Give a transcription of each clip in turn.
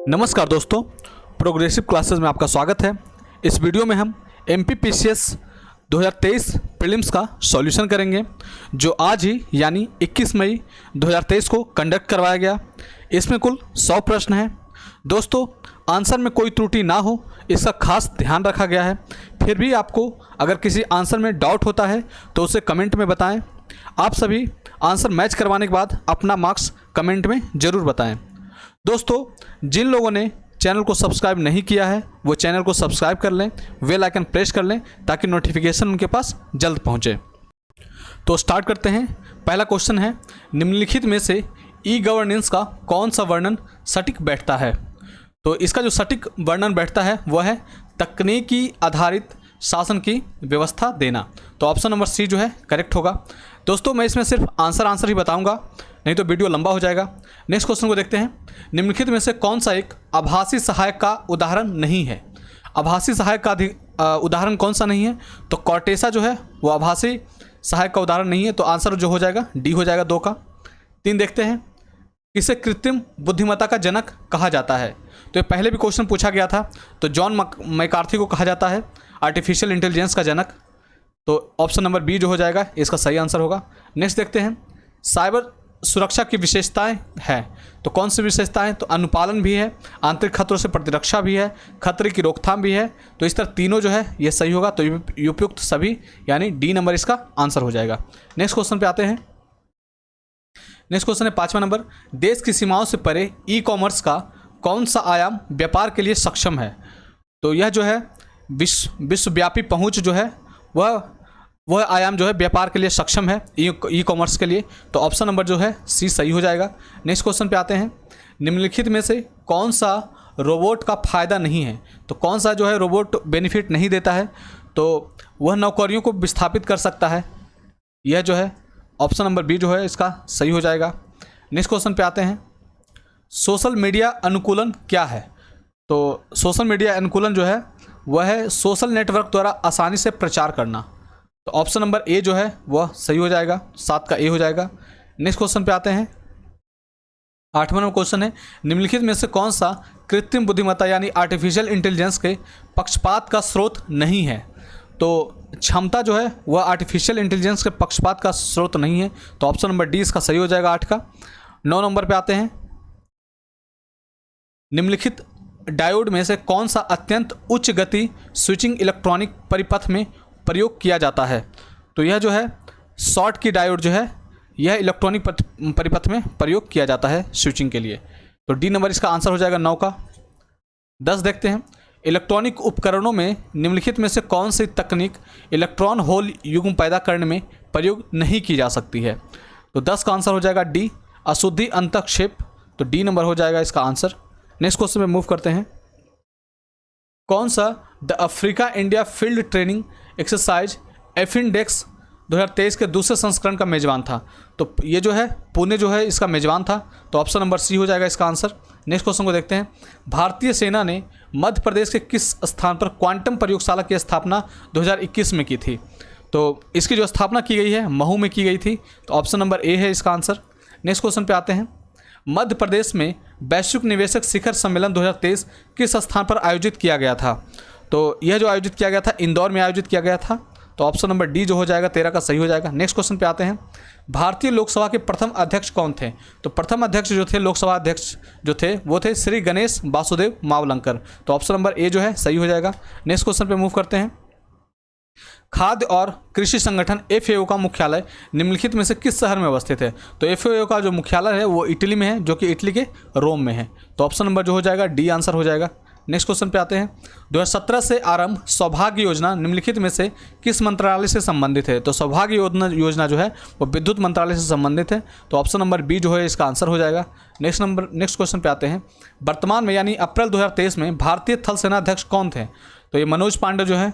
नमस्कार दोस्तों, progressive classes में आपका स्वागत है। इस वीडियो में हम MPPCS 2023 प्रीलिम्स का सॉल्यूशन करेंगे जो आज ही यानी 21 मई 2023 को कंडक्ट करवाया गया। इसमें कुल 100 प्रश्न हैं। दोस्तों, आंसर में कोई त्रुटि ना हो इसका खास ध्यान रखा गया है। फिर भी आपको अगर किसी आंसर में डाउट होता है तो उसे कमेंट में बताएं। आप सभी आंसर मैच करवाने के बाद अपना मार्क्स कमेंट में ज़रूर बताएं। दोस्तों, जिन लोगों ने चैनल को सब्सक्राइब नहीं किया है वो चैनल को सब्सक्राइब कर लें, बेल आइकन प्रेस कर लें ताकि नोटिफिकेशन उनके पास जल्द पहुंचे। तो स्टार्ट करते हैं। पहला क्वेश्चन है, निम्नलिखित में से ई गवर्नेंस का कौन सा वर्णन सटीक बैठता है? तो इसका जो सटीक वर्णन बैठता है वह है तकनीकी आधारित शासन की व्यवस्था देना। तो ऑप्शन नंबर सी जो है करेक्ट होगा। दोस्तों, मैं इसमें सिर्फ आंसर ही बताऊंगा, नहीं तो वीडियो लंबा हो जाएगा। नेक्स्ट क्वेश्चन को देखते हैं। निम्नलिखित में से कौन सा एक आभासी सहायक का उदाहरण नहीं है? आभासी सहायक का उदाहरण कौन सा नहीं है? तो कॉर्टेसा जो है वो आभासी सहायक का उदाहरण नहीं है। तो आंसर जो हो जाएगा डी हो जाएगा 2 का। 3 देखते हैं, किसे कृत्रिम बुद्धिमत्ता का जनक कहा जाता है? तो ये पहले भी क्वेश्चन पूछा गया था। तो जॉन मैकार्थी को कहा जाता है आर्टिफिशियल इंटेलिजेंस का जनक। तो ऑप्शन नंबर बी जो हो जाएगा इसका सही आंसर होगा। नेक्स्ट देखते हैं, साइबर सुरक्षा की विशेषताएं हैं। तो कौन सी विशेषताएं? तो अनुपालन भी है, आंतरिक खतरों से प्रतिरक्षा भी है, खतरे की रोकथाम भी है। तो इस तरह तीनों जो है ये सही होगा। तो उपयुक्त सभी यानी डी नंबर इसका आंसर हो जाएगा। नेक्स्ट क्वेश्चन पे आते हैं। नेक्स्ट क्वेश्चन है 5वां नंबर, देश की सीमाओं से परे ई कॉमर्स का कौन सा आयाम व्यापार के लिए सक्षम है? तो यह जो है विश्वव्यापी पहुंच जो है वह आयाम जो है व्यापार के लिए सक्षम है, ई कॉमर्स के लिए। तो ऑप्शन नंबर जो है सी सही हो जाएगा। नेक्स्ट क्वेश्चन पे आते हैं, निम्नलिखित में से कौन सा रोबोट का फ़ायदा नहीं है? तो कौन सा जो है रोबोट बेनिफिट नहीं देता है? तो वह नौकरियों को विस्थापित कर सकता है। यह जो है ऑप्शन नंबर बी जो है इसका सही हो जाएगा। नेक्स्ट क्वेश्चन पे आते हैं, सोशल मीडिया अनुकूलन क्या है? तो सोशल मीडिया अनुकूलन जो है वह है सोशल नेटवर्क द्वारा आसानी से प्रचार करना। तो ऑप्शन नंबर ए जो है वह सही हो जाएगा, 7 का ए हो जाएगा। नेक्स्ट क्वेश्चन पे आते हैं। 8वां नंबर क्वेश्चन है, निम्नलिखित में से कौन सा कृत्रिम बुद्धिमत्ता यानी आर्टिफिशियल इंटेलिजेंस के पक्षपात का स्रोत नहीं है? तो क्षमता जो है वह आर्टिफिशियल इंटेलिजेंस के पक्षपात का स्रोत नहीं है। तो ऑप्शन नंबर डी इसका सही हो जाएगा 8 का। 9 नंबर पे आते हैं, निम्नलिखित डायोड में से कौन सा अत्यंत उच्च गति स्विचिंग इलेक्ट्रॉनिक परिपथ में प्रयोग किया जाता है? तो यह जो है शॉर्ट की डायोड जो है यह इलेक्ट्रॉनिक परिपथ में प्रयोग किया जाता है स्विचिंग के लिए। तो डी नंबर इसका आंसर हो जाएगा 9 का। 10 देखते हैं, इलेक्ट्रॉनिक उपकरणों में निम्नलिखित में से कौन सी तकनीक इलेक्ट्रॉन होल युग्म पैदा करने में प्रयोग नहीं की जा सकती है? तो 10 का आंसर हो जाएगा डी, अशुद्धि अंतःक्षेप। तो डी नंबर हो जाएगा इसका आंसर। नेक्स्ट क्वेश्चन में मूव करते हैं, कौन सा the Africa India field training exercise AFINDEX 2023 के दूसरे संस्करण का मेजबान था? तो ये जो है पुणे जो है इसका मेजबान था। तो ऑप्शन नंबर सी हो जाएगा इसका आंसर। नेक्स्ट क्वेश्चन को देखते हैं, भारतीय सेना ने मध्य प्रदेश के किस स्थान पर क्वांटम प्रयोगशाला की स्थापना 2021 में की थी? तो इसकी जो स्थापना की गई है महू में की गई थी। तो ऑप्शन नंबर ए है इसका आंसर। नेक्स्ट क्वेश्चन पे आते हैं, मध्य प्रदेश में वैश्विक निवेशक शिखर सम्मेलन 2023 किस स्थान पर आयोजित किया गया था? तो यह जो आयोजित किया गया था इंदौर में आयोजित किया गया था। तो ऑप्शन नंबर डी जो हो जाएगा 13 का सही हो जाएगा। नेक्स्ट क्वेश्चन पे आते हैं, भारतीय लोकसभा के प्रथम अध्यक्ष कौन थे? तो प्रथम अध्यक्ष जो थे, लोकसभा अध्यक्ष जो थे वो थे श्री गणेश वासुदेव मावलंकर। तो ऑप्शन नंबर ए जो है सही हो जाएगा। नेक्स्ट क्वेश्चन पे मूव करते हैं, खाद्य और कृषि संगठन FAO का मुख्यालय निम्नलिखित में से किस शहर में अवस्थित है? तो FAO का जो मुख्यालय है वो इटली में है, जो कि इटली के रोम में है। तो ऑप्शन नंबर जो हो जाएगा डी आंसर हो जाएगा। नेक्स्ट क्वेश्चन पे आते हैं, 2017 से आरंभ सौभाग्य योजना निम्नलिखित में से किस मंत्रालय से संबंधित है? तो सौभाग्य योजना जो है वो विद्युत मंत्रालय से संबंधित है। तो ऑप्शन नंबर बी जो है इसका आंसर हो जाएगा। नेक्स्ट क्वेश्चन पे आते हैं, वर्तमान में यानी अप्रैल 2023 में भारतीय थल सेना अध्यक्ष कौन थे? तो ये मनोज पांडे जो है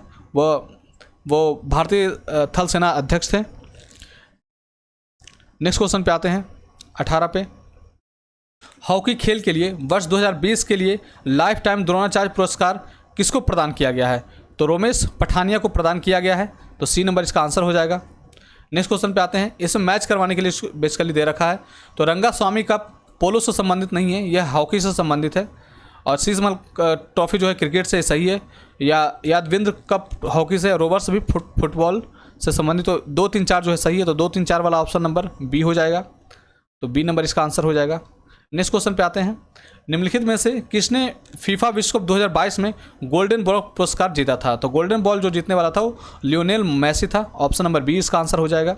वो भारतीय थल सेना अध्यक्ष थे। नेक्स्ट क्वेश्चन पे आते हैं 18 पे, हॉकी खेल के लिए वर्ष 2020 के लिए लाइफ टाइम द्रोणाचार्य पुरस्कार किसको प्रदान किया गया है? तो रोमेश पठानिया को प्रदान किया गया है। तो सी नंबर इसका आंसर हो जाएगा। नेक्स्ट क्वेश्चन पे आते हैं, इसमें मैच करवाने के लिए बेसिकली दे रखा है। तो रंगा स्वामी कप पोलो से संबंधित नहीं है, यह हॉकी से संबंधित है। और सीजमल ट्रॉफी जो है क्रिकेट से सही है, या यादविंद्र कप हॉकी से, रोवर्स भी फुटबॉल से संबंधित। तो 2, 3, 4 जो है सही है, तो 2, 3, 4 वाला ऑप्शन नंबर बी हो जाएगा। तो बी नंबर इसका आंसर हो जाएगा। नेक्स्ट क्वेश्चन पे आते हैं। निम्नलिखित में से किसने फीफा विश्व कप 2022 में गोल्डन बॉल पुरस्कार जीता था? तो गोल्डन बॉल जो जीतने वाला था वो लियोनेल मेसी था। ऑप्शन नंबर बी इसका आंसर हो जाएगा।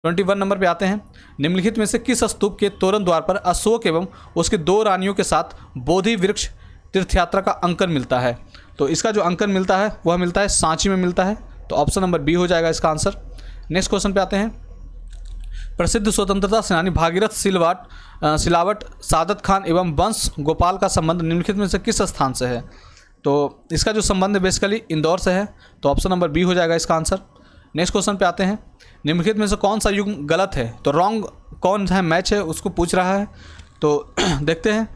21 नंबर पे आते हैं। निम्नलिखित में से किस स्तूप के तोरण द्वार पर अशोक एवं उसकी 2 रानियों के साथ बोधि वृक्ष तीर्थयात्रा का अंकन मिलता है? तो इसका जो अंकन मिलता है वह मिलता है सांची में मिलता है। तो ऑप्शन नंबर बी हो जाएगा इसका आंसर। नेक्स्ट क्वेश्चन पे आते हैं। प्रसिद्ध स्वतंत्रता सेनानी भागीरथ सिलावट, सादत खान एवं वंश गोपाल का संबंध निम्नलिखित में से किस स्थान से है? तो इसका जो संबंध बेसिकली इंदौर से है। तो ऑप्शन नंबर बी हो जाएगा इसका आंसर। नेक्स्ट क्वेश्चन पे आते हैं। निम्नलिखित में से कौन सा युग गलत है? तो रॉन्ग कौन है मैच है उसको पूछ रहा है। तो देखते हैं।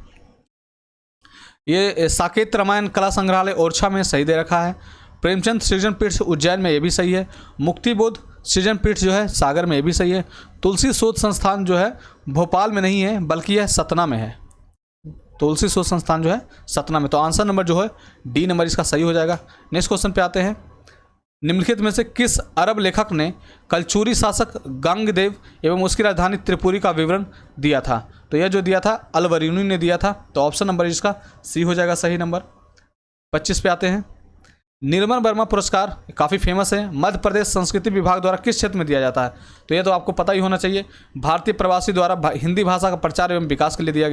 ये साकेत रामायण कला संग्रहालय ओरछा में सही दे रखा है। प्रेमचंद सृजन पीठ उज्जैन में, ये भी सही है। मुक्तिबोध सृजन पीठ जो है सागर में, ये भी सही है। तुलसी शोध संस्थान जो है भोपाल में नहीं है बल्कि यह सतना में है। तुलसी शोध संस्थान जो है सतना में। तो आंसर नंबर जो है डी नंबर इसका सही हो जाएगा। नेक्स्ट क्वेश्चन पे आते हैं। निम्नलिखित में से किस अरब लेखक ने कलचुरी शासक गंगदेव एवं उसकी राजधानी त्रिपुरी का विवरण दिया था? तो यह जो दिया था अल-बरूनी ने दिया था। तो ऑप्शन नंबर इसका सी हो जाएगा सही नंबर। 25 पे आते हैं। निर्मल वर्मा पुरस्कार काफ़ी फेमस है, मध्य प्रदेश संस्कृति विभाग द्वारा किस क्षेत्र में दिया जाता है? तो यह तो आपको पता ही होना चाहिए। भारतीय प्रवासी द्वारा हिंदी भाषा का प्रचार एवं विकास के लिए दिया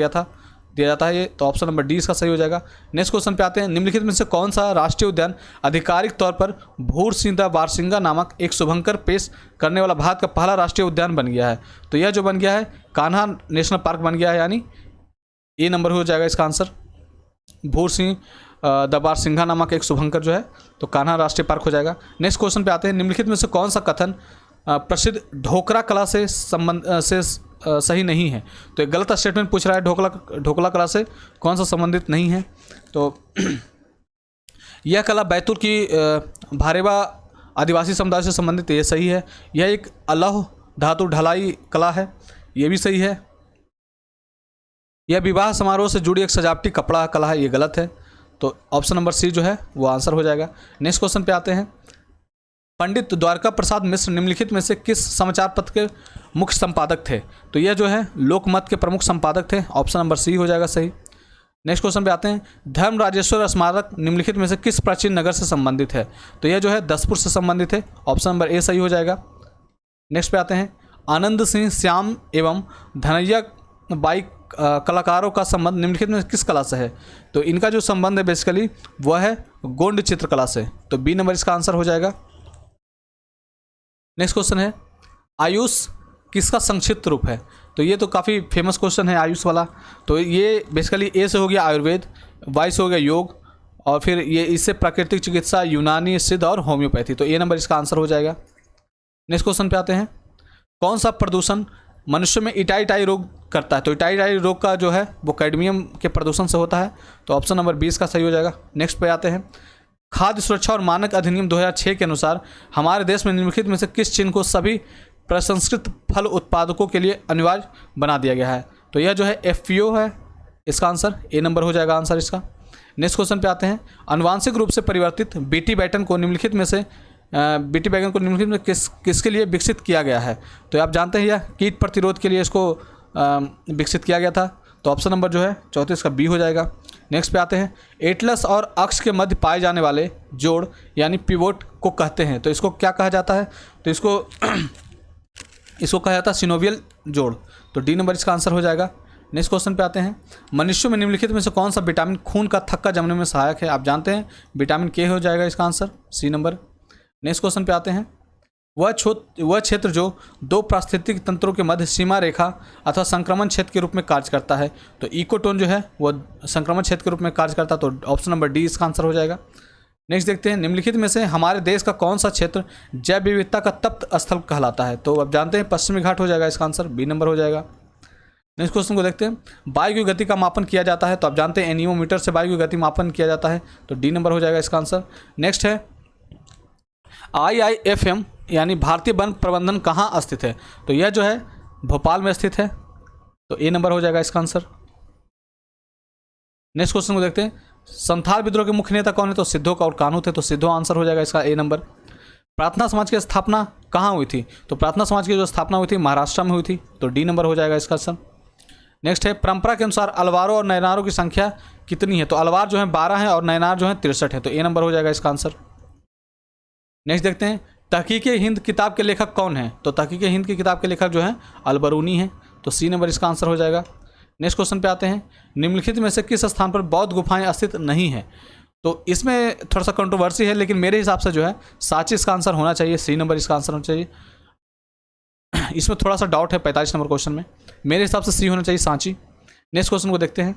जाता है ये। तो ऑप्शन नंबर डी इसका सही हो जाएगा। नेक्स्ट क्वेश्चन पे आते हैं। निम्नलिखित में से कौन सा राष्ट्रीय उद्यान आधिकारिक तौर पर भूरसिंगा बारसिंगा नामक एक शुभंकर पेश करने वाला भारत का पहला राष्ट्रीय उद्यान बन गया है? तो यह जो बन गया है कान्हा नेशनल पार्क बन गया है, यानी ए नंबर हो जाएगा इसका आंसर। भूरसिंह द बारसिंघा नामक एक शुभंकर जो है तो कान्हा राष्ट्रीय पार्क हो जाएगा। नेक्स्ट क्वेश्चन पे आते हैं। निम्नलिखित में से कौन सा कथन प्रसिद्ध ढोकरा कला से सही नहीं है? तो एक गलत स्टेटमेंट पूछ रहा है। ढोकला कला से कौन सा संबंधित नहीं है? तो यह कला बैतूल की भारेबा आदिवासी समुदाय से संबंधित, ये सही है। यह एक अलौह धातु ढलाई कला है, ये भी सही है। यह विवाह समारोह से जुड़ी एक सजावटी कपड़ा कला है, ये गलत है। तो ऑप्शन नंबर सी जो है वो आंसर हो जाएगा। नेक्स्ट क्वेश्चन पे आते हैं। पंडित द्वारका प्रसाद मिश्र निम्नलिखित में से किस समाचार पत्र के मुख्य संपादक थे? तो यह जो है लोकमत के प्रमुख संपादक थे। ऑप्शन नंबर सी हो जाएगा सही। नेक्स्ट क्वेश्चन पे आते हैं। धर्मराजेश्वर स्मारक निम्नलिखित में से किस प्राचीन नगर से संबंधित है? तो यह जो है दसपुर से संबंधित है। ऑप्शन नंबर ए सही हो जाएगा। नेक्स्ट पे आते हैं। आनंद सिंह श्याम एवं धनैया बाई कलाकारों का संबंध निम्नलिखित में किस कला से है? तो इनका जो संबंध है बेसिकली वह है गोंड चित्रकला से। तो बी नंबर इसका आंसर हो जाएगा। नेक्स्ट क्वेश्चन है। आयुष किसका संक्षिप्त रूप है? तो ये तो काफ़ी फेमस क्वेश्चन है आयुष वाला। तो ये बेसिकली ए से हो गया आयुर्वेद, वाई से हो गया योग, और फिर ये इससे प्राकृतिक चिकित्सा, यूनानी, सिद्ध और होम्योपैथी। तो ए नंबर इसका आंसर हो जाएगा। नेक्स्ट क्वेश्चन पे आते हैं। कौन सा प्रदूषण मनुष्य में इटाई रोग करता है? तो इटाई रोग का जो है वो कैडमियम के प्रदूषण से होता है। तो ऑप्शन नंबर 20 का सही हो जाएगा। नेक्स्ट पे आते हैं। खाद्य सुरक्षा और मानक अधिनियम 2006 के अनुसार हमारे देश में निम्नलिखित में से किस चिन्ह को सभी प्रसंस्कृत फल उत्पादकों के लिए अनिवार्य बना दिया गया है? तो यह जो है FPO है, इसका आंसर ए नंबर हो जाएगा आंसर इसका। नेक्स्ट क्वेश्चन पे आते हैं। आनुवांशिक रूप से परिवर्तित बीटी बैगन को निम्नलिखित में किसके लिए विकसित किया गया है? तो आप जानते हैं यह कीट प्रतिरोध के लिए इसको विकसित किया गया था। तो ऑप्शन नंबर जो है 34 का बी हो जाएगा। नेक्स्ट पे आते हैं। एटलस और अक्ष के मध्य पाए जाने वाले जोड़ यानी पिवोट को कहते हैं। तो इसको क्या कहा जाता है? तो इसको कहा जाता है सिनोवियल जोड़। तो डी नंबर इसका आंसर हो जाएगा। नेक्स्ट क्वेश्चन पे आते हैं। मनुष्यों में निम्नलिखित में से कौन सा विटामिन खून का थक्का जमने में सहायक है? आप जानते हैं विटामिन के हो जाएगा इसका answer, C number. Next question पे आते हैं। वह क्षेत्र जो दो पारिस्थितिक तंत्रों के मध्य सीमा रेखा अथवा संक्रमण क्षेत्र के रूप में कार्य करता है। तो इकोटोन जो है वह संक्रमण क्षेत्र के रूप में कार्य करता है। तो ऑप्शन नंबर डी इसका आंसर हो जाएगा। नेक्स्ट देखते हैं। निम्नलिखित में से हमारे देश का कौन सा क्षेत्र जैव विविधता का तप्त स्थल कहलाता है? तो अब जानते हैं पश्चिमी घाट हो जाएगा इसका आंसर, बी नंबर हो जाएगा। नेक्स्ट क्वेश्चन को देखते हैं। वायु की गति का मापन किया जाता है। तो आप जानते हैं एनीमोमीटर से वायु की गति मापन किया जाता है। तो डी नंबर हो जाएगा इसका आंसर। नेक्स्ट है IIFM यानी भारतीय वन प्रबंधन कहाँ स्थित है? तो यह जो है भोपाल में स्थित है। तो ए नंबर हो जाएगा इसका आंसर। नेक्स्ट क्वेश्चन को देखते हैं, संथाल विद्रोह के मुख्य नेता कौन है? तो सिद्धो और कान्हू थे, तो सिद्धो आंसर हो जाएगा इसका ए नंबर। प्रार्थना समाज की स्थापना कहाँ हुई थी? तो प्रार्थना समाज की जो स्थापना हुई थी महाराष्ट्र में हुई थी, तो डी नंबर हो जाएगा इसका आंसर। नेक्स्ट है, परंपरा के अनुसार अलवारों और नयनारों की संख्या कितनी है? तो अलवार जो है 12 है और नयनार जो है 63 है, तो ए नंबर हो जाएगा इसका आंसर। नेक्स्ट देखते हैं, तहकीक-ए-हिंद किताब के लेखक कौन है? तो तहकीक-ए-हिंद की किताब के लेखक जो है अलबरूनी है, तो सी नंबर इसका आंसर हो जाएगा। नेक्स्ट क्वेश्चन पे आते हैं, निम्नलिखित में से किस स्थान पर बौद्ध गुफाएं अस्तित्व नहीं है? तो इसमें थोड़ा सा कंट्रोवर्सी है, लेकिन मेरे हिसाब से जो है सांची इसका आंसर होना चाहिए, सी नंबर इसका आंसर होना चाहिए। इसमें थोड़ा सा डाउट है 45 नंबर क्वेश्चन में, मेरे हिसाब से सी होना चाहिए, सांची। नेक्स्ट क्वेश्चन को देखते हैं,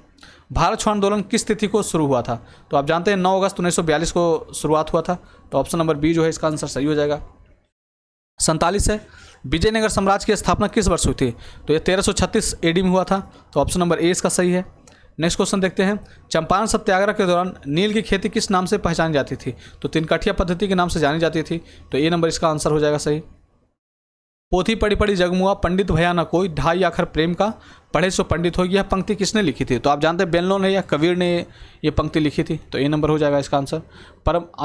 भारत छोड़ो आंदोलन किस तिथि को शुरू हुआ था? तो आप जानते हैं 9 अगस्त 1942 को शुरुआत हुआ था, तो ऑप्शन नंबर बी जो है इसका आंसर सही हो जाएगा। 47 है, विजयनगर साम्राज्य की स्थापना किस वर्ष हुई थी? तो ये 1336 AD में हुआ था, तो ऑप्शन नंबर ए इसका सही है। नेक्स्ट क्वेश्चन देखते हैं, चंपारण सत्याग्रह के दौरान नील की खेती किस नाम से पहचानी जाती थी? तो तिनकठिया पद्धति के नाम से जानी जाती थी, तो ए नंबर इसका आंसर हो जाएगा सही। पोथी पढ़ी पढ़ी जगमुआ पंडित भया न कोई, ढाई आखर प्रेम का पढ़े सो पंडित हो, यह पंक्ति किसने लिखी थी? तो आप जानते हैं बेनलो ने या कबीर ने ये पंक्ति लिखी थी, तो ए नंबर हो जाएगा इसका आंसर।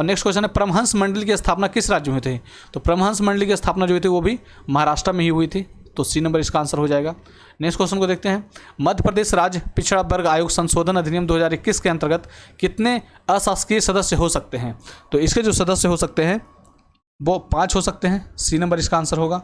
नेक्स्ट क्वेश्चन है, परमहंस मंडली की स्थापना किस राज्य में हुई थी? तो परमहंस मंडली की स्थापना जो हुई थी वो भी महाराष्ट्र में ही हुई थी, तो सी नंबर इसका आंसर हो जाएगा। नेक्स्ट क्वेश्चन को देखते हैं, मध्य प्रदेश राज्य पिछड़ा वर्ग आयोग संशोधन अधिनियम 2021 के अंतर्गत कितने अशासकीय सदस्य हो सकते हैं? तो इसके जो सदस्य हो सकते हैं वो 5 हो सकते हैं, सी नंबर इसका आंसर होगा।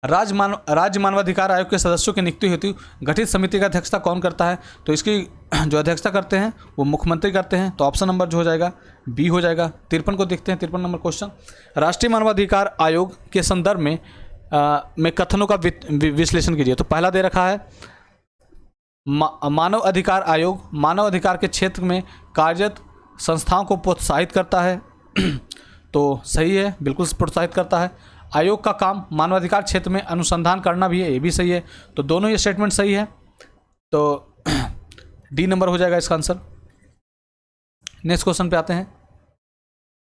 राज्य मानवाधिकार आयोग के सदस्यों की नियुक्ति हेतु गठित समिति का अध्यक्षता कौन करता है? तो इसकी जो अध्यक्षता करते हैं वो मुख्यमंत्री करते हैं, तो ऑप्शन नंबर जो हो जाएगा बी हो जाएगा। 53 को देखते हैं, 53 नंबर क्वेश्चन, राष्ट्रीय मानवाधिकार आयोग के संदर्भ में कथनों का विश्लेषण कीजिए। तो पहला दे रखा है, मानव अधिकार आयोग मानव अधिकार के क्षेत्र में कार्यरत संस्थाओं को प्रोत्साहित करता है, तो सही है, बिल्कुल प्रोत्साहित करता है। आयोग का काम मानवाधिकार क्षेत्र में अनुसंधान करना भी है, ये भी सही है, तो दोनों ये स्टेटमेंट सही है, तो डी नंबर हो जाएगा इसका आंसर। नेक्स्ट क्वेश्चन पे आते हैं,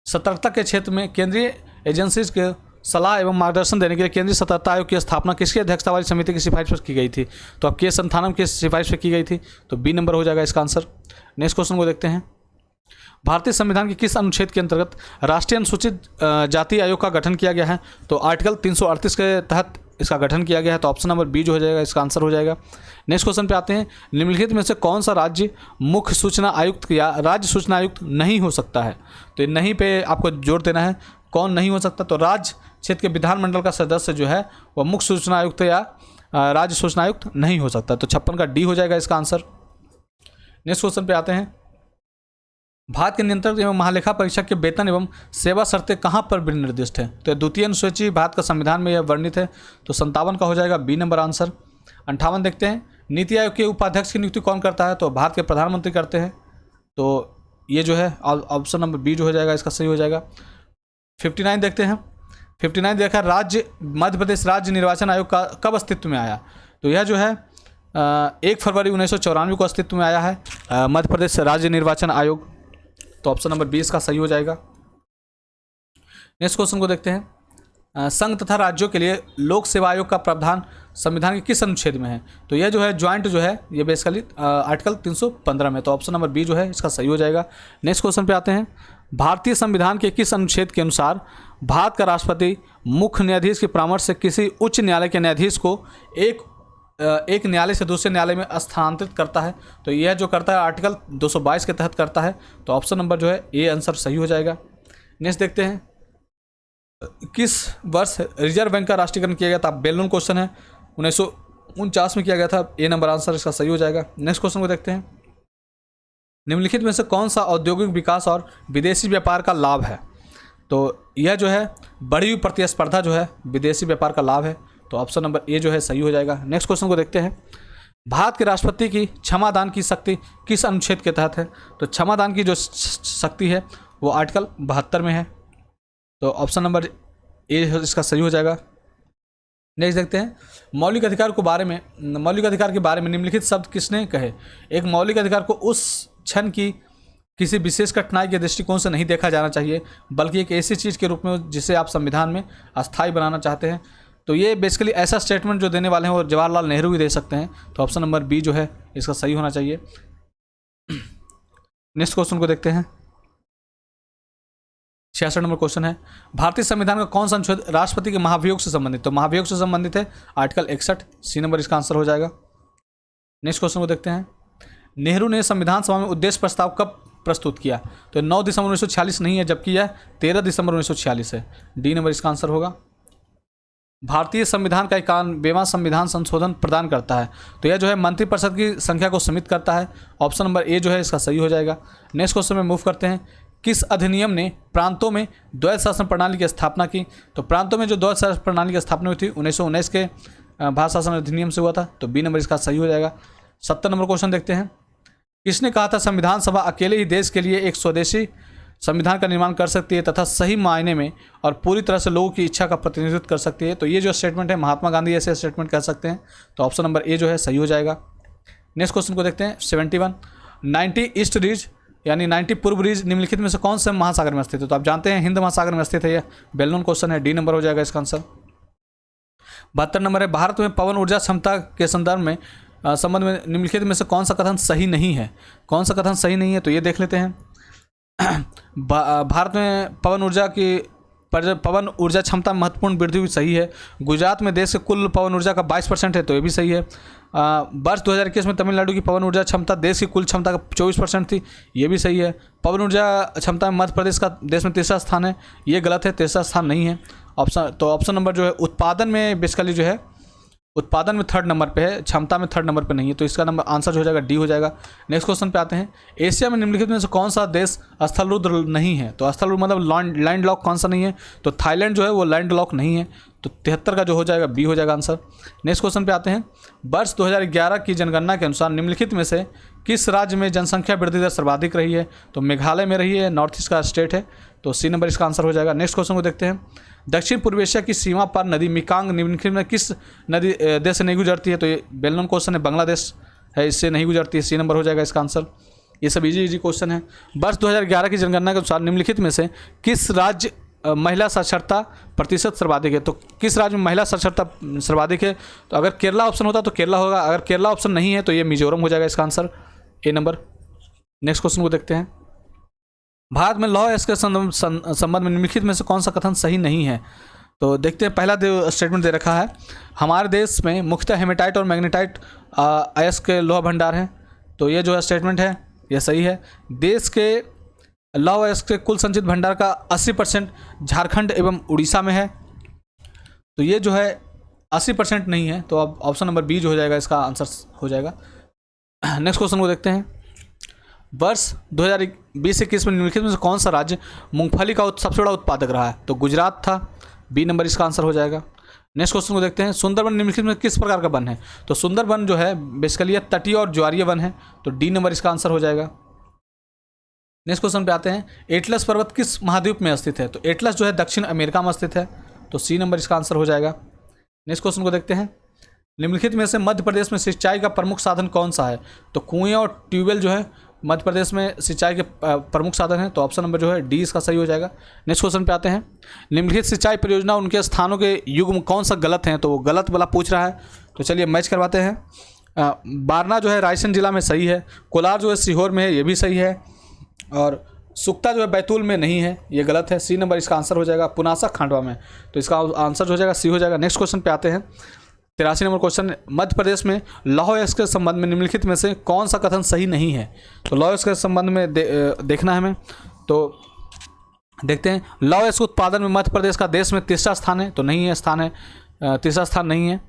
सतर्कता के क्षेत्र में केंद्रीय एजेंसीज के सलाह एवं मार्गदर्शन देने के लिए केंद्रीय सतर्कता आयोग की स्थापना किसकी अध्यक्षता वाली समिति की सिफारिश पर की गई थी? तो अब के संथानम की सिफारिश पर की गई थी, तो बी नंबर हो जाएगा इसका आंसर। नेक्स्ट क्वेश्चन को देखते हैं, भारतीय संविधान के किस अनुच्छेद के अंतर्गत राष्ट्रीय अनुसूचित जाति आयोग का गठन किया गया है? तो आर्टिकल 338 के तहत इसका गठन किया गया है, तो ऑप्शन नंबर बी जो हो जाएगा इसका आंसर हो जाएगा। नेक्स्ट क्वेश्चन पे आते हैं, निम्नलिखित में से कौन सा राज्य मुख्य सूचना आयुक्त या राज्य सूचना आयुक्त नहीं हो सकता है? तो नहीं पे आपको जोर देना है, कौन नहीं हो सकता? तो राज्य क्षेत्र के विधानमंडल का सदस्य जो है वह मुख्य सूचना आयुक्त या राज्य सूचना आयुक्त नहीं हो सकता, तो 56 का डी हो जाएगा इसका आंसर। नेक्स्ट क्वेश्चन पे आते हैं, भारत के नियंत्रक एवं महालेखा परीक्षक के वेतन एवं सेवा शर्तें कहाँ पर निर्दिष्ट है? तो द्वितीय अनुसूची भारत का संविधान में यह वर्णित है, तो 57 का हो जाएगा बी नंबर आंसर। 58 देखते हैं, नीति आयोग के उपाध्यक्ष की नियुक्ति कौन करता है? तो भारत के प्रधानमंत्री करते हैं, तो ये जो है ऑप्शन नंबर बी जो हो जाएगा इसका सही हो जाएगा। 59 देखते हैं, 59 देखा, राज्य मध्य प्रदेश राज्य निर्वाचन आयोग का कब अस्तित्व में आया? तो यह जो है 1 फरवरी 1994 को अस्तित्व में आया है मध्य प्रदेश राज्य निर्वाचन आयोग, तो ऑप्शन नंबर 20 का सही हो जाएगा। नेक्स्ट क्वेश्चन को देखते हैं, संघ तथा राज्यों के लिए लोक सेवा आयोग का प्रावधान संविधान के किस अनुच्छेद में है? तो यह जो है ज्वाइंट जो है ये बेसिकली आर्टिकल 315 में, तो ऑप्शन नंबर बी जो है इसका सही हो जाएगा। नेक्स्ट क्वेश्चन पे आते हैं, भारतीय संविधान के किस अनुच्छेद के अनुसार भारत का राष्ट्रपति मुख्य न्यायाधीश के परामर्श से किसी उच्च न्यायालय के न्यायाधीश को एक न्यायालय से दूसरे न्यायालय में स्थानांतरित करता है? तो यह जो करता है आर्टिकल 222 के तहत करता है, तो ऑप्शन नंबर जो है ए आंसर सही हो जाएगा। नेक्स्ट देखते हैं, किस वर्ष रिजर्व बैंक का राष्ट्रीयकरण किया गया था? बेलून क्वेश्चन है, 1949 में किया गया था, ए नंबर आंसर इसका सही हो जाएगा। नेक्स्ट क्वेश्चन को देखते हैं, निम्नलिखित में से कौन सा औद्योगिक विकास और विदेशी व्यापार का लाभ है? तो यह जो है बढ़ी हुई प्रतिस्पर्धा जो है विदेशी व्यापार का लाभ है, तो ऑप्शन नंबर ए जो है सही हो जाएगा। नेक्स्ट क्वेश्चन को देखते हैं, भारत के राष्ट्रपति की क्षमादान की शक्ति किस अनुच्छेद के तहत है? तो क्षमादान की जो शक्ति है वो आर्टिकल 72 में है, तो ऑप्शन नंबर ए इसका सही हो जाएगा। नेक्स्ट देखते हैं, मौलिक अधिकार के बारे में निम्नलिखित शब्द किसने कहे? एक मौलिक अधिकार को उस क्षण की किसी विशेष कठिनाई के दृष्टिकोण से नहीं देखा जाना चाहिए, बल्कि एक ऐसी चीज़ के रूप में जिसे आप संविधान में अस्थायी बनाना चाहते हैं। तो ये बेसिकली ऐसा स्टेटमेंट जो देने वाले हैं वो जवाहरलाल नेहरू ही दे सकते हैं, तो ऑप्शन नंबर बी जो है इसका सही होना चाहिए। नेक्स्ट क्वेश्चन को देखते हैं। 66 नंबर क्वेश्चन है, भारतीय संविधान का कौन सा अनुच्छेद राष्ट्रपति के महाभियोग से संबंधित? तो महाभियोग से संबंधित है आर्टिकल 61, सी नंबर इसका आंसर हो जाएगा। नेक्स्ट क्वेश्चन को देखते हैं, नेहरू ने संविधान सभा में उद्देश्य प्रस्ताव कब प्रस्तुत किया? तो 9 दिसंबर 1946 नहीं है, जबकि यह 13 दिसंबर 1946 है, डी नंबर इसका आंसर होगा। भारतीय संविधान का 91वां संविधान संशोधन प्रदान करता है, तो यह जो है मंत्रिपरिषद की संख्या को सीमित करता है, ऑप्शन नंबर ए जो है इसका सही हो जाएगा। नेक्स्ट क्वेश्चन में मूव करते हैं, किस अधिनियम ने प्रांतों में द्वैध शासन प्रणाली की स्थापना की? तो प्रांतों में जो द्वैध शासन प्रणाली की स्थापना हुई थी 1919 के भारत शासन अधिनियम से हुआ था, तो बी नंबर इसका सही हो जाएगा। 70 नंबर क्वेश्चन देखते हैं, किसने कहा था संविधान सभा अकेले ही देश के लिए एक स्वदेशी संविधान का निर्माण कर सकती है तथा सही मायने में और पूरी तरह से लोगों की इच्छा का प्रतिनिधित्व कर सकती है? तो ये जो स्टेटमेंट है महात्मा गांधी ऐसे स्टेटमेंट कह सकते हैं, तो ऑप्शन नंबर ए जो है सही हो जाएगा। नेक्स्ट क्वेश्चन को देखते हैं 71, 90 ईस्ट रीज यानी 90 पूर्व रीज निम्नलिखित में से कौन से महासागर में स्थित है? तो आप जानते हैं हिंद महासागर में स्थित है, यह वेल नोन क्वेश्चन है, डी नंबर हो जाएगा इसका आंसर। 72 नंबर है, भारत में पवन ऊर्जा क्षमता के संदर्भ में संबंध में निम्नलिखित में से कौन सा कथन सही नहीं है? कौन सा कथन सही नहीं है, तो ये देख लेते हैं। भारत में पवन ऊर्जा क्षमता में महत्वपूर्ण वृद्धि हुई, सही है। गुजरात में देश के कुल पवन ऊर्जा का 22% है, तो ये भी सही है। वर्ष 2021 में तमिलनाडु की पवन ऊर्जा क्षमता देश की कुल क्षमता का 24% थी, ये भी सही है। पवन ऊर्जा क्षमता में मध्य प्रदेश का देश में तीसरा स्थान है, ये गलत है, तीसरा स्थान नहीं है। ऑप्शन नंबर जो है उत्पादन में बेसिकली जो है उत्पादन में 3rd नंबर पे है, क्षमता में 3rd नंबर पे नहीं है, तो इसका नंबर आंसर हो जाएगा डी हो जाएगा। नेक्स्ट क्वेश्चन पे आते हैं, एशिया में निम्नलिखित में से कौन सा देश स्थलरुद्ध नहीं है? तो स्थलरुद्ध मतलब लैंड लॉक कौन सा नहीं है? तो थाईलैंड जो है वो लैंड लॉक नहीं है, तो 73 का जो हो जाएगा बी हो जाएगा आंसर। नेक्स्ट क्वेश्चन पे आते हैं, वर्ष 2011 की जनगणना के अनुसार निम्नलिखित में से किस राज्य में जनसंख्या वृद्धि दर सर्वाधिक रही है? तो मेघालय में रही है, नॉर्थ ईस्ट का स्टेट है, तो सी नंबर इसका आंसर हो जाएगा। नेक्स्ट क्वेश्चन को देखते हैं, दक्षिण पूर्व एशिया की सीमा पर नदी मिकांग निम्नलिखित में किस नदी देश से नहीं गुजरती है? तो ये वेल नोन क्वेश्चन है, बांग्लादेश है, इससे नहीं गुजरती है, सी नंबर हो जाएगा इसका आंसर। ये सब इजी क्वेश्चन है। वर्ष 2011 की जनगणना के अनुसार निम्नलिखित में से किस राज्य महिला साक्षरता प्रतिशत सर्वाधिक है? तो किस राज्य में महिला साक्षरता सर्वाधिक है? तो अगर केरला ऑप्शन होता तो केरला होगा, अगर केरला ऑप्शन नहीं है तो ये मिजोरम हो जाएगा इसका आंसर, ए नंबर। नेक्स्ट क्वेश्चन को देखते हैं, भारत में लौह अयस्क के संबंध में निम्नलिखित में से कौन सा कथन सही नहीं है? तो देखते हैं, पहला स्टेटमेंट दे रखा है, हमारे देश में मुख्यतः हेमेटाइट और मैग्नेटाइट अयस्क के लोह भंडार हैं, तो ये जो है स्टेटमेंट है यह सही है। देश के लौह अयस्क के कुल संचित भंडार का 80% झारखंड एवं उड़ीसा में है, तो ये जो है 80% नहीं है, तो अब ऑप्शन नंबर बी जो हो जाएगा इसका आंसर हो जाएगा। नेक्स्ट क्वेश्चन को देखते हैं, वर्ष 2020-21 में निम्नलिखित में से कौन सा राज्य मूंगफली का सबसे बड़ा उत्पादक रहा है? तो गुजरात था, बी नंबर इसका आंसर हो जाएगा। नेक्स्ट क्वेश्चन को देखते हैं, सुंदरबन निम्नलिखित में किस प्रकार का वन है? तो सुंदरबन जो है बेसिकली तटीय और ज्वारीय वन है, तो डी नंबर इसका आंसर हो जाएगा। नेक्स्ट क्वेश्चन पे आते हैं, एटलस पर्वत किस महाद्वीप में स्थित है? तो एटलस जो है दक्षिण अमेरिका में स्थित है, तो सी नंबर इसका आंसर हो जाएगा। नेक्स्ट क्वेश्चन को देखते हैं, निम्नलिखित में से मध्य प्रदेश में सिंचाई का प्रमुख साधन कौन सा है? तो कुएं और ट्यूबवेल जो है मध्य प्रदेश में सिंचाई के प्रमुख साधन हैं, तो ऑप्शन नंबर जो है डी इसका सही हो जाएगा। नेक्स्ट क्वेश्चन पे आते हैं, निम्नलिखित सिंचाई परियोजना उनके स्थानों के युग में कौन सा गलत है? तो वो गलत वाला पूछ रहा है, तो चलिए मैच करवाते हैं। बारना जो है रायसेन जिला में सही है, कोलार जो है सीहोर में है, ये भी सही है, और सुक्ता जो है बैतूल में नहीं है, ये गलत है, सी नंबर इसका आंसर हो जाएगा। पुनासा खांडवा में, तो इसका आंसर हो जाएगा सी हो जाएगा। नेक्स्ट क्वेश्चन पे आते हैं, 83 नंबर क्वेश्चन, मध्य प्रदेश में लौह अयस्क के संबंध में निम्नलिखित में से कौन सा कथन सही नहीं है? तो लौह अयस्क के संबंध में देखना है हमें, तो देखते हैं, लौह अयस्क उत्पादन में मध्य प्रदेश का देश में तीसरा स्थान है, तो नहीं है, तीसरा स्थान नहीं है,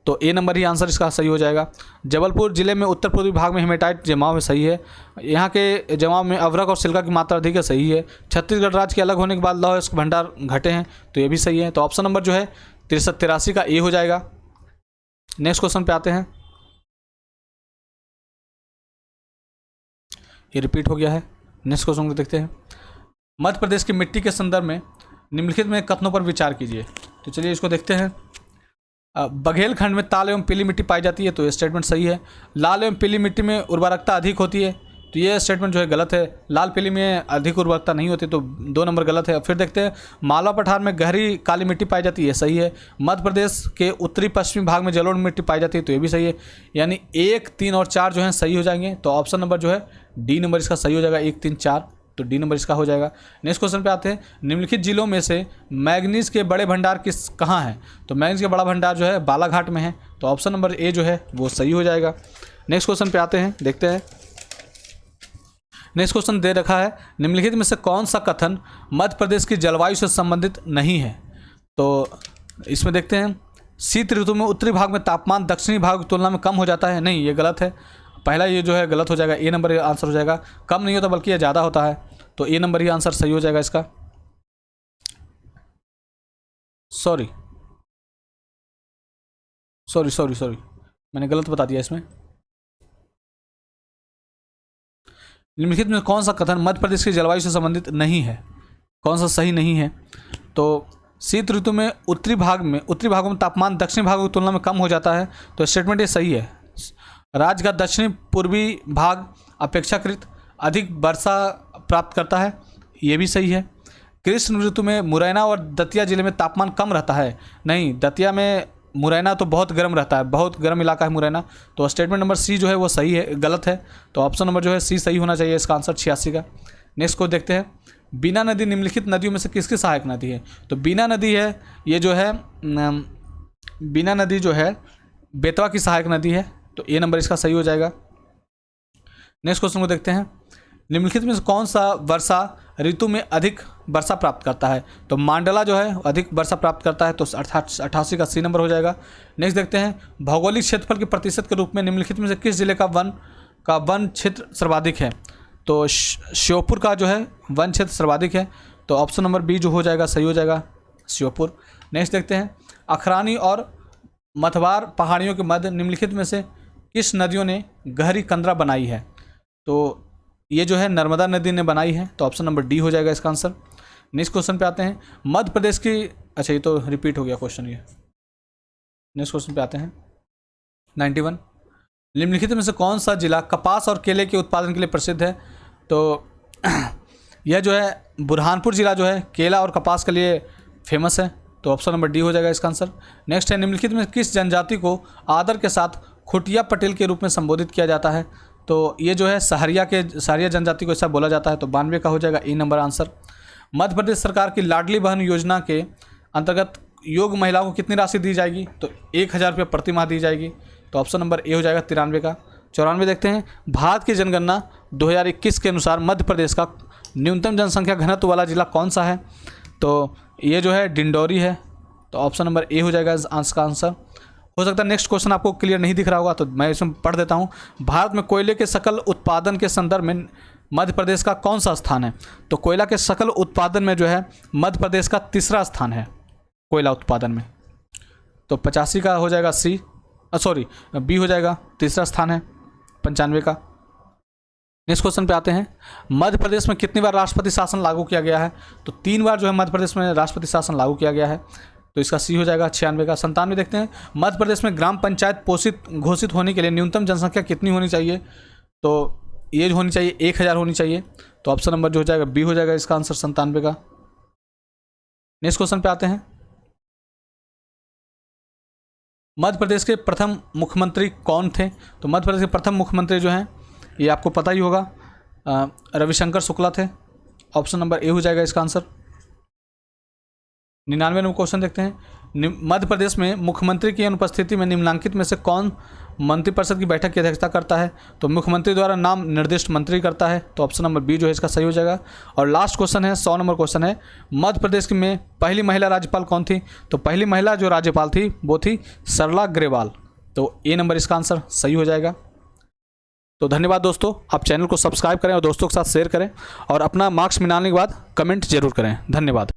तो ए नंबर ही आंसर इसका सही हो जाएगा। जबलपुर जिले में उत्तर पूर्वी भाग में हेमेटाइट जमाव है, सही है, यहाँ के जमाव में अवरक और सिल्का की मात्रा अधिक है, सही है। छत्तीसगढ़ राज्य के अलग होने के बाद लौह अयस्क भंडार घटे हैं, तो ये भी सही है, तो ऑप्शन नंबर जो है 83 का ए हो जाएगा। नेक्स्ट क्वेश्चन पे आते हैं, ये रिपीट हो गया है। नेक्स्ट क्वेश्चन को देखते हैं, मध्य प्रदेश की मिट्टी के संदर्भ में निम्नलिखित में कथनों पर विचार कीजिए। तो चलिए इसको देखते हैं। बघेलखंड में ताल एवं पीली मिट्टी पाई जाती है, तो ये स्टेटमेंट सही है। लाल एवं पीली मिट्टी में उर्वरकता अधिक होती है, तो ये स्टेटमेंट जो है गलत है। लाल पीली में अधिक उर्वरकता नहीं होती, तो 2 नंबर गलत है। फिर देखते हैं, मालवा पठार में गहरी काली मिट्टी पाई जाती है, सही है। मध्य प्रदेश के उत्तरी पश्चिमी भाग में जलोढ़ मिट्टी पाई जाती है, तो ये भी सही है। यानी 1, 3 और 4 जो है सही हो जाएंगे। तो ऑप्शन नंबर जो है डी नंबर इसका सही हो जाएगा, 1, 3, 4, तो डी नंबर इसका हो जाएगा। नेक्स्ट क्वेश्चन पे आते हैं, निम्नलिखित जिलों में से मैग्नीज के बड़े भंडार कहाँ हैं? तो मैग्नीज के बड़ा भंडार जो है बालाघाट में है, तो ऑप्शन नंबर ए जो है वो सही हो जाएगा। नेक्स्ट क्वेश्चन पे आते हैं, देखते हैं। नेक्स्ट क्वेश्चन दे रखा है, निम्नलिखित में से कौन सा कथन मध्य प्रदेश की जलवायु से संबंधित नहीं है? तो इसमें देखते हैं, शीत ऋतु में उत्तरी भाग में तापमान दक्षिणी भाग की तुलना में कम हो जाता है, नहीं ये गलत है। पहला ये जो है गलत हो जाएगा, ए नंबर आंसर हो जाएगा। कम नहीं होता बल्कि ये ज़्यादा होता है, तो ए नंबर ही आंसर सही हो जाएगा इसका। सॉरी, मैंने गलत बता दिया इसमें। निम्नलिखित में कौन सा कथन मध्य प्रदेश की जलवायु से संबंधित नहीं है? कौन सा सही नहीं है? तो शीत ऋतु में उत्तरी भागों में तापमान दक्षिणी भागों की तुलना में कम हो जाता है, तो स्टेटमेंट ये सही है। राज्य का दक्षिणी पूर्वी भाग अपेक्षाकृत अधिक वर्षा प्राप्त करता है, ये भी सही है। ग्रीष्म ऋतु में मुरैना और दतिया जिले में तापमान कम रहता है, नहीं दतिया में मुरैना तो बहुत गर्म रहता है, बहुत गर्म इलाका है मुरैना, तो स्टेटमेंट नंबर सी जो है वो सही है, गलत है। तो ऑप्शन नंबर जो है सी सही होना चाहिए, इसका आंसर 86 का। नेक्स्ट को देखते हैं, बीना नदी निम्नलिखित नदियों में से किसकी सहायक नदी है? तो बीना नदी है, ये जो है बीना नदी जो है बेतवा की सहायक नदी है, तो ए नंबर इसका सही हो जाएगा। नेक्स्ट क्वेश्चन को देखते हैं, निम्नलिखित में से कौन सा वर्षा ऋतु में अधिक वर्षा प्राप्त करता है? तो मांडला जो है अधिक वर्षा प्राप्त करता है, तो 88 का सी नंबर हो जाएगा। नेक्स्ट देखते हैं, भौगोलिक क्षेत्रफल के प्रतिशत के रूप में निम्नलिखित में से किस जिले का वन क्षेत्र सर्वाधिक है? तो श्योपुर का जो है वन क्षेत्र सर्वाधिक है, तो ऑप्शन नंबर बी जो हो जाएगा सही हो जाएगा, श्योपुर। नेक्स्ट देखते हैं, अखरानी और मथवार पहाड़ियों के मध्य निम्नलिखित में से किस नदियों ने गहरी कंदरा बनाई है? तो ये जो है नर्मदा नदी ने बनाई है, तो ऑप्शन नंबर डी हो जाएगा इसका आंसर। नेक्स्ट क्वेश्चन पे आते हैं, मध्य प्रदेश की, अच्छा ये तो रिपीट हो गया क्वेश्चन ये। नेक्स्ट क्वेश्चन पे आते हैं 91, निम्नलिखित में से कौन सा जिला कपास और केले के उत्पादन के लिए प्रसिद्ध है? तो यह जो है बुरहानपुर जिला जो है केला और कपास के लिए फेमस है, तो ऑप्शन नंबर डी हो जाएगा इसका आंसर। नेक्स्ट है, निम्नलिखित में किस जनजाति को आदर के साथ खुटिया पटेल के रूप में संबोधित किया जाता है? तो ये जो है सहरिया जनजाति को ऐसा बोला जाता है, तो 92 का हो जाएगा ए नंबर आंसर। मध्य प्रदेश सरकार की लाडली बहन योजना के अंतर्गत योग्य महिलाओं को कितनी राशि दी जाएगी? तो 1000 रुपये प्रति माह दी जाएगी, तो ऑप्शन नंबर ए हो जाएगा 93 का। 94 देखते हैं, भारत की जनगणना 2021 के अनुसार मध्य प्रदेश का न्यूनतम जनसंख्या घनत्व वाला जिला कौन सा है? तो ये जो है डिंडौरी है, तो ऑप्शन नंबर ए हो जाएगा इसका आंसर। हो सकता है नेक्स्ट क्वेश्चन आपको क्लियर नहीं दिख रहा होगा, तो मैं इसमें पढ़ देता हूँ। भारत में कोयले के सकल उत्पादन के संदर्भ में मध्य प्रदेश का कौन सा स्थान है? तो कोयला के सकल उत्पादन में जो है मध्य प्रदेश का 3रा स्थान है कोयला उत्पादन में, तो 85 का हो जाएगा बी हो जाएगा, 3रा स्थान है 95 का। नेक्स्ट क्वेश्चन पे आते हैं, मध्य प्रदेश में कितनी बार राष्ट्रपति शासन लागू किया गया है? तो 3 बार जो है मध्य प्रदेश में राष्ट्रपति शासन लागू किया गया है, तो इसका सी हो जाएगा 96 का। 97 देखते हैं, मध्य प्रदेश में ग्राम पंचायत पोषित घोषित होने के लिए न्यूनतम जनसंख्या कितनी होनी चाहिए? तो ये होनी चाहिए 1000 होनी चाहिए, तो ऑप्शन नंबर जो हो जाएगा बी हो जाएगा इसका आंसर 97 का। नेक्स्ट क्वेश्चन पे आते हैं, मध्य प्रदेश के प्रथम मुख्यमंत्री कौन थे? तो मध्य प्रदेश के प्रथम मुख्यमंत्री जो हैं ये आपको पता ही होगा, रविशंकर शुक्ला थे, ऑप्शन नंबर ए हो जाएगा इसका आंसर। 99 नंबर क्वेश्चन देखते हैं, मध्य प्रदेश में मुख्यमंत्री की अनुपस्थिति में निम्नलिखित में से कौन मंत्रिपरिषद की बैठक की अध्यक्षता करता है? तो मुख्यमंत्री द्वारा नाम निर्दिष्ट मंत्री करता है, तो ऑप्शन नंबर बी जो है इसका सही हो जाएगा। और लास्ट क्वेश्चन है 100 नंबर क्वेश्चन है, मध्य प्रदेश में पहली महिला राज्यपाल कौन थी? तो पहली महिला जो राज्यपाल थी वो थी सरला ग्रेवाल, तो ए नंबर इसका आंसर सही हो जाएगा। तो धन्यवाद दोस्तों, आप चैनल को सब्सक्राइब करें और दोस्तों के साथ शेयर करें और अपना मार्क्स मिलाने के बाद कमेंट जरूर करें। धन्यवाद।